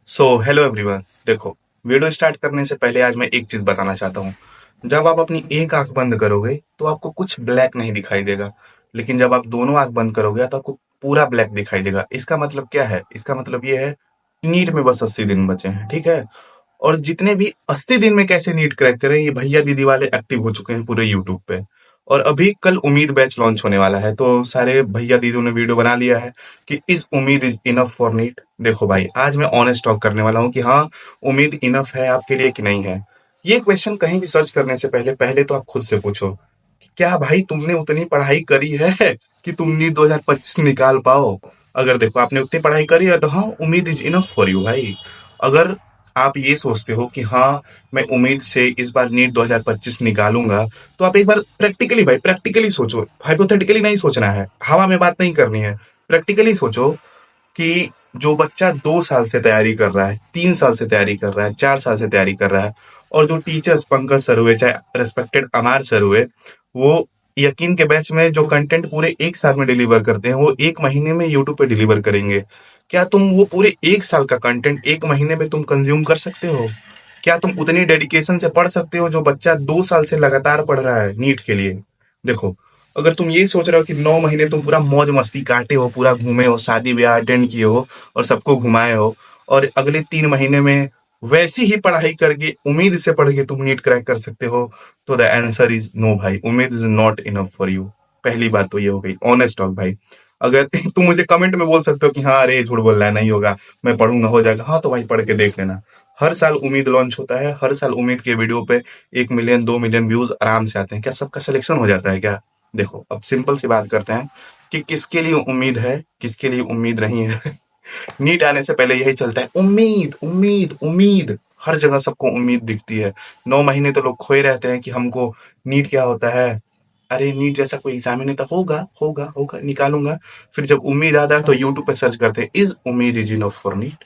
Hello everyone. देखो, video start करने से पहले आज मैं एक चीज बताना चाहता हूँ। जब आप अपनी एक आंख बंद करोगे तो आपको कुछ ब्लैक नहीं दिखाई देगा, लेकिन जब आप दोनों आंख बंद करोगे तो आपको पूरा ब्लैक दिखाई देगा। इसका मतलब क्या है? इसका मतलब ये है, नीट में बस 80 दिन बचे हैं, ठीक है। और जितने भी 80 दिन में कैसे नीट क्रैक करें, ये भैया दीदी वाले एक्टिव हो चुके हैं पूरे यूट्यूब पे। और अभी कल उम्मीद बैच लॉन्च होने वाला है, तो सारे भैया दीदियों ने वीडियो बना लिया है कि इज उम्मीद इज इनफ फॉर नीट। देखो भाई, आज मैं ऑनेस्ट टॉक करने वाला हूँ कि हाँ, उम्मीद इनफ है आपके लिए कि नहीं है। ये क्वेश्चन कहीं भी सर्च करने से पहले पहले तो आप खुद से पूछो कि क्या भाई तुमने उतनी पढ़ाई करी है कि तुम नीट 2025 निकाल पाओ। अगर देखो आपने उतनी पढ़ाई करी है तो हाँ, उम्मीद इज इनफ फॉर यू भाई। अगर आप ये सोचते हो कि हाँ, मैं उम्मीद से इस बार नीट 2025 निकालूंगा, तो आप एक बार प्रैक्टिकली भाई प्रैक्टिकली सोचो। हाइपोथेटिकली नहीं सोचना है, हवा में बात नहीं करनी है। प्रैक्टिकली सोचो कि जो बच्चा 2 साल से तैयारी कर रहा है, 3 साल से तैयारी कर रहा है, 4 साल से तैयारी कर रहा है, और जो टीचर्स पंकज सर हुए, चाहे रेस्पेक्टेड अमार सर हुए, वो यकीन के बैच में जो कंटेंट पूरे एक साल में डिलीवर करते हैं, वो एक महीने में यूट्यूब पे डिलीवर करेंगे। क्या तुम वो पूरे एक साल का कंटेंट एक महीने में तुम कंज्यूम कर सकते हो? क्या तुम उतनी डेडिकेशन से पढ़ सकते हो जो बच्चा 2 साल से लगातार पढ़ रहा है नीट के लिए? देखो, अगर तुम ये सोच रहे हो कि 9 महीने तुम पूरा मौज मस्ती काटे हो, पूरा घूमे हो, शादी ब्याह अटेंड किए हो और सबको घुमाए हो, और अगले 3 महीने में वैसी ही पढ़ाई करके उम्मीद से पढ़ के तुम नीट क्रैक कर सकते हो, तो द आंसर इज नो भाई, उम्मीद is not enough for you. पहली बात तो ये हो गई, ऑनेस्ट टॉक भाई। अगर तुम मुझे कमेंट में बोल सकते हो कि हाँ अरे झूठ बोल रहा है, नहीं होगा, मैं पढ़ूंगा हो जाएगा, हाँ तो भाई पढ़ के देख लेना। हर साल उम्मीद लॉन्च होता है, हर साल उम्मीद के वीडियो पे 1 मिलियन 2 मिलियन व्यूज आराम से आते हैं। क्या सबका सिलेक्शन हो जाता है क्या? देखो, अब सिंपल सी बात करते हैं कि किसके लिए उम्मीद है, किसके लिए उम्मीद नहीं है। नीट आने से पहले यही चलता है, उम्मीद उम्मीद उम्मीद। हर जगह सबको उम्मीद दिखती है। 9 महीने तो लोग खोए रहते हैं कि हमको नीट क्या होता है। अरे नीट जैसा कोई एग्जाम ही नहीं था, होगा होगा होगा निकालूंगा। फिर जब उम्मीद आता है तो यूट्यूब पे सर्च करते हैं, इज उम्मीद is enough for NEET,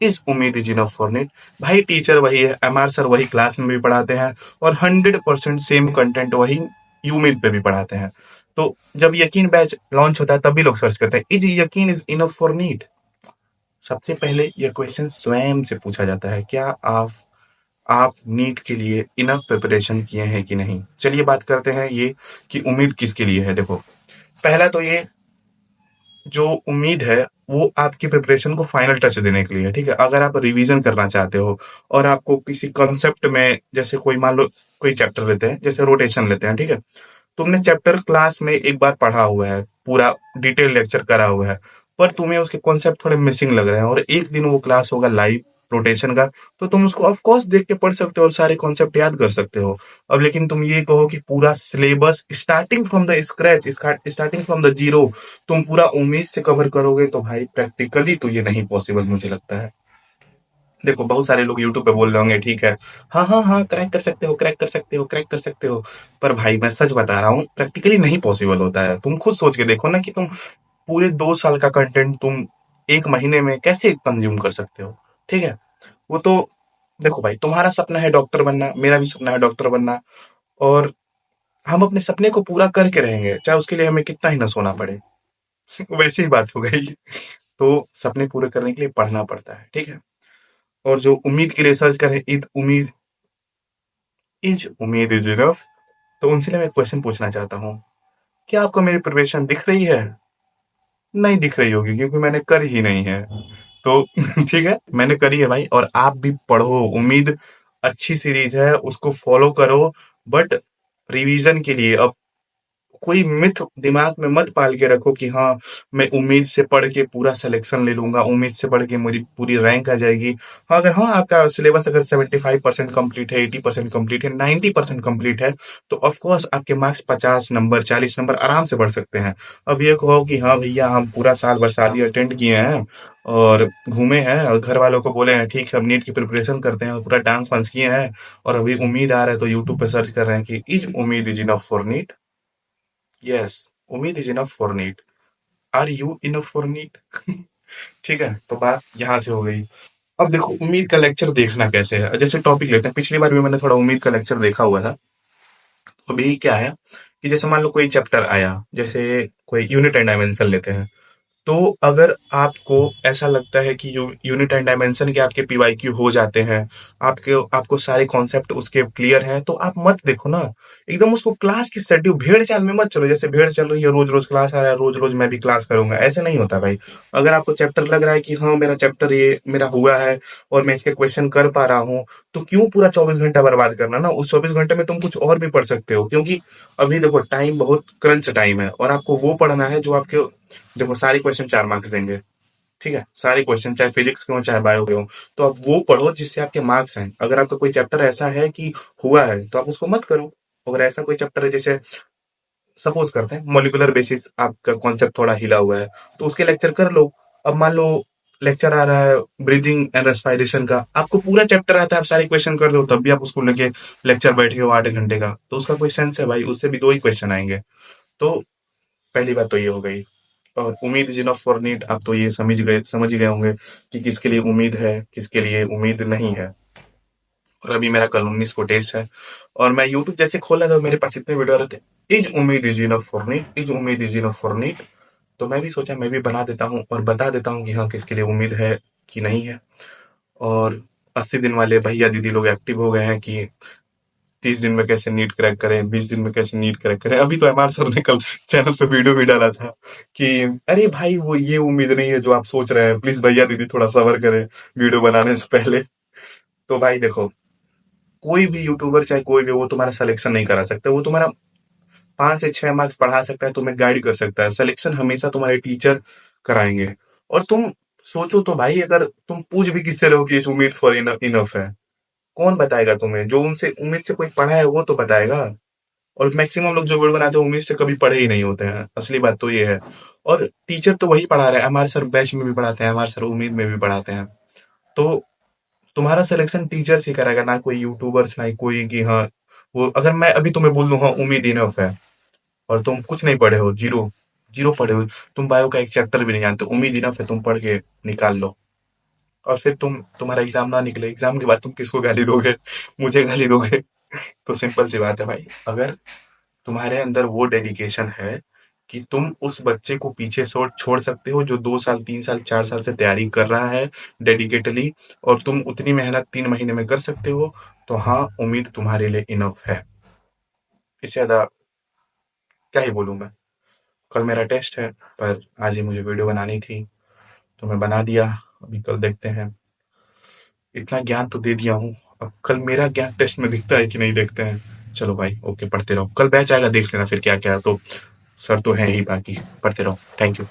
is उम्मीद इज इनफ फॉर नीट। भाई टीचर वही है, एमआर सर वही क्लास में भी पढ़ाते हैं, और 100% सेम कंटेंट वही उम्मीद पे भी पढ़ाते हैं। तो जब यकीन बैच लॉन्च होता है तब भी लोग सर्च करते हैं, इज यकीन इज इनफ फॉर नीट। सबसे पहले यह क्वेश्चन स्वयं से पूछा जाता है, क्या आप नीट के लिए इनफ प्रिपरेशन किए हैं कि नहीं। चलिए बात करते हैं ये कि उम्मीद किसके लिए है। देखो, पहला तो ये, जो उम्मीद है वो आपकी प्रिपरेशन को फाइनल टच देने के लिए है, ठीक है। अगर आप रिवीजन करना चाहते हो और आपको किसी कॉन्सेप्ट में, जैसे कोई मान लो कोई चैप्टर लेते हैं, जैसे रोटेशन लेते हैं, ठीक है। तुमने चैप्टर क्लास में एक बार पढ़ा हुआ है, पूरा डिटेल लेक्चर करा हुआ है, पर तुम्हें उसके कॉन्सेप्ट थोड़े मिसिंग लग रहे हैं, और एक दिन वो क्लास होगा लाइव रोटेशन का, तो तुम उसको ऑफ कोर्स देख के पढ़ सकते हो और सारे कॉन्सेप्ट याद कर सकते हो। अब लेकिन तुम ये कहो कि पूरा syllabus starting from the scratch, starting from the zero तुम पूरा उम्मीद से कवर करोगे, तो भाई प्रैक्टिकली तो ये नहीं पॉसिबल मुझे लगता है। देखो, बहुत सारे लोग यूट्यूब पे बोल रहे होंगे, ठीक है, हाँ हाँ हाँ क्रैक कर सकते हो, क्रैक कर सकते हो, क्रैक कर सकते हो। पर भाई मैं सच बता रहा हूँ, प्रैक्टिकली नहीं पॉसिबल होता है। तुम खुद सोच के देखो ना कि तुम पूरे 2 साल का कंटेंट तुम एक महीने में कैसे कंज्यूम कर सकते हो, ठीक है। वो तो, देखो भाई, तुम्हारा सपना है डॉक्टर बनना, मेरा भी सपना है डॉक्टर बनना, और हम अपने सपने को पूरा करके रहेंगे, चाहे उसके लिए हमें कितना ही ना सोना पड़े। वैसी ही बात हो गई। तो सपने पूरे करने के लिए पढ़ना पड़ता है, ठीक है। और जो उम्मीद के लिए सर्च करें, इज उम्मीद इज इनफ, तो उनसे मैं क्वेश्चन पूछना चाहता हूँ, क्या आपको मेरी प्रिपरेशन दिख रही है? नहीं दिख रही होगी क्योंकि मैंने करी ही नहीं है। तो ठीक है, मैंने करी है भाई, और आप भी पढ़ो। उम्मीद अच्छी सीरीज है, उसको फॉलो करो, बट रिवीजन के लिए अब कोई मिथ दिमाग में मत पाल के रखो कि हाँ, मैं उम्मीद से पढ़ के पूरा सिलेक्शन ले लूंगा, उम्मीद से पढ़ के मेरी पूरी रैंक आ जाएगी। हाँ, अगर हाँ आपका सिलेबस अगर 75% कंप्लीट है, 80% कंप्लीट है, 90% कंप्लीट है, तो ऑफ कोर्स आपके मार्क्स 50 नंबर 40 नंबर आराम से बढ़ सकते हैं। अब ये कहो कि हाँ भैया हम पूरा साल भर शादी अटेंड किए हैं और घूमे हैं और घर वालों को बोले हैं ठीक है हम नीट की प्रिपरेशन करते हैं और पूरा डांस वांस किए हैं, और अभी उम्मीद आ रहा है तो यूट्यूब पे सर्च कर रहे हैं कि इज उम्मीद is enough for NEET. Yes, Ummeed is enough for NEET. Are you enough for NEET? ठीक है, तो बात यहाँ से हो गई। अब देखो, उम्मीद का लेक्चर देखना कैसे है। जैसे टॉपिक लेते हैं, पिछली बार भी मैंने थोड़ा उम्मीद का लेक्चर देखा हुआ था। तो अभी क्या है कि जैसे मान लो कोई चैप्टर आया, जैसे कोई यूनिट एंड डायमेंशन लेते हैं, तो अगर आपको ऐसा लगता है कि यूनिट एंड डायमेंशन के आपके पीवाईक्यू हो जाते हैं, आपके आपको सारे कॉन्सेप्ट उसके क्लियर हैं, तो आप मत देखो ना। एकदम उसको क्लास की शेड्यूल भेड़ चाल में मत चलो, जैसे भेड़ चल रही है, रोज रोज क्लास आ रहा है, रोज रोज मैं भी क्लास करूंगा, ऐसे नहीं होता भाई। अगर आपको चैप्टर लग रहा है कि हाँ मेरा चैप्टर ये मेरा हुआ है और मैं इसके क्वेश्चन कर पा रहा हूँ, तो क्यों पूरा 24 घंटा बर्बाद करना ना। उस 24 घंटे में तुम कुछ और भी पढ़ सकते हो, क्योंकि अभी देखो टाइम बहुत क्रंच टाइम है और आपको वो पढ़ना है जो आपके, देखो सारे क्वेश्चन 4 मार्क्स देंगे, ठीक है, सारे क्वेश्चन चाहे फिजिक्स के हो चाहे बायो के हो, तो आप वो पढ़ो जिससे आपके मार्क्स आए। अगर आपका कोई चैप्टर ऐसा है कि हुआ है तो आप उसको मत करो। अगर ऐसा कोई चैप्टर है, जैसे सपोज करते हैं मॉलिक्यूलर बेसिस आपका कॉन्सेप्ट थोड़ा हिला हुआ है, तो उसके लेक्चर कर लो। अब मान लो लेक्चर आ रहा है ब्रीदिंग एंड रेस्पिरेशन का, आपको पूरा चैप्टर आता है, आप सारे क्वेश्चन कर दो, तब भी आप उसको लेके लेक्चर बैठे हो 8 घंटे का, तो उसका कोई सेंस है भाई? उससे भी दो ही क्वेश्चन आएंगे। तो पहली बात तो ये हो गई। और उम्मीद इज इनफ फॉर नीड, आप तो ये समझ ही गए होंगे कि किसके लिए उम्मीद है, किसके लिए उम्मीद नहीं है। और अभी मेरा कल 19 को टेस्ट है, और मैं यूट्यूब जैसे खोला तो मेरे पास इतने वीडियो रहते, इज उम्मीद is enough for need, is उम्मीद इज इनफ फॉर नीड। तो मैं भी सोचा मैं भी बना देता हूँ और बता देता हूँ कि हाँ किसके लिए उम्मीद है कि नहीं है। और 80 दिन वाले भैया दीदी लोग एक्टिव हो गए हैं कि 30 दिन में कैसे नीट क्रैक करें, 20 दिन में कैसे नीट क्रैक करें। अभी तो एमआर सर ने कल चैनल पे वीडियो भी डाला था कि अरे भाई वो ये उम्मीद नहीं है जो आप सोच रहे हैं, प्लीज भैया दीदी थोड़ा सबर करें वीडियो बनाने से पहले। तो भाई देखो, कोई भी यूट्यूबर चाहे कोई भी, वो तुम्हारा सिलेक्शन नहीं करा सकता, वो तुम्हारा 5 से 6 मार्क्स पढ़ा सकता है, तुम्हें गाइड कर सकता है, सिलेक्शन हमेशा तुम्हारे टीचर कराएंगे। और तुम सोचो तो भाई, अगर तुम पूछ भी किससे रहो कि इस उम्मीद फॉर इनफ है, कौन बताएगा तुम्हें? जो उनसे उम्मीद से कोई पढ़ा है वो तो बताएगा। और मैक्सिमम लोग जो वीडियो बनाते हैं उम्मीद से कभी पढ़े ही नहीं होते हैं, असली बात तो ये है। और टीचर तो वही पढ़ा रहे हैं, हमारे सर बैच में भी पढ़ाते हैं, हमारे सर उम्मीद में भी पढ़ाते हैं। तो तुम्हारा सिलेक्शन टीचर से करेगा, ना कोई यूट्यूबर्स, ना ही कोई कि हाँ वो, अगर मैं अभी तुम्हें बोल दूं हाँ उम्मीद इनफ है, और तुम कुछ नहीं पढ़े हो, जीरो जीरो पढ़े हो, तुम बायो का एक चैप्टर भी नहीं जानते, उम्मीद इनफ है तुम पढ़ के निकाल लो, और फिर तुम्हारा एग्जाम ना निकले, एग्जाम के बाद तुम किसको गाली दोगे? मुझे गाली दोगे। तो सिंपल सी बात है भाई, अगर तुम्हारे अंदर वो डेडिकेशन है कि तुम उस बच्चे को पीछे छोड़ सकते हो जो 2 साल 3 साल 4 साल से तैयारी कर रहा है डेडिकेटली, और तुम उतनी मेहनत 3 महीने में कर सकते हो, तो हाँ उम्मीद तुम्हारे लिए इनफ है। इससे ज्यादा क्या ही बोलूं मैं। कल मेरा टेस्ट है, पर आज ही मुझे वीडियो बनानी थी तो मैं बना दिया। अभी कल देखते हैं। इतना ज्ञान तो दे दिया हूँ, अब कल मेरा ज्ञान टेस्ट में दिखता है कि नहीं देखते हैं। चलो भाई ओके, पढ़ते रहो, कल बैच आएगा देख लेना फिर क्या क्या है। तो सर तो है ही, बाकी पढ़ते रहो। Thank you.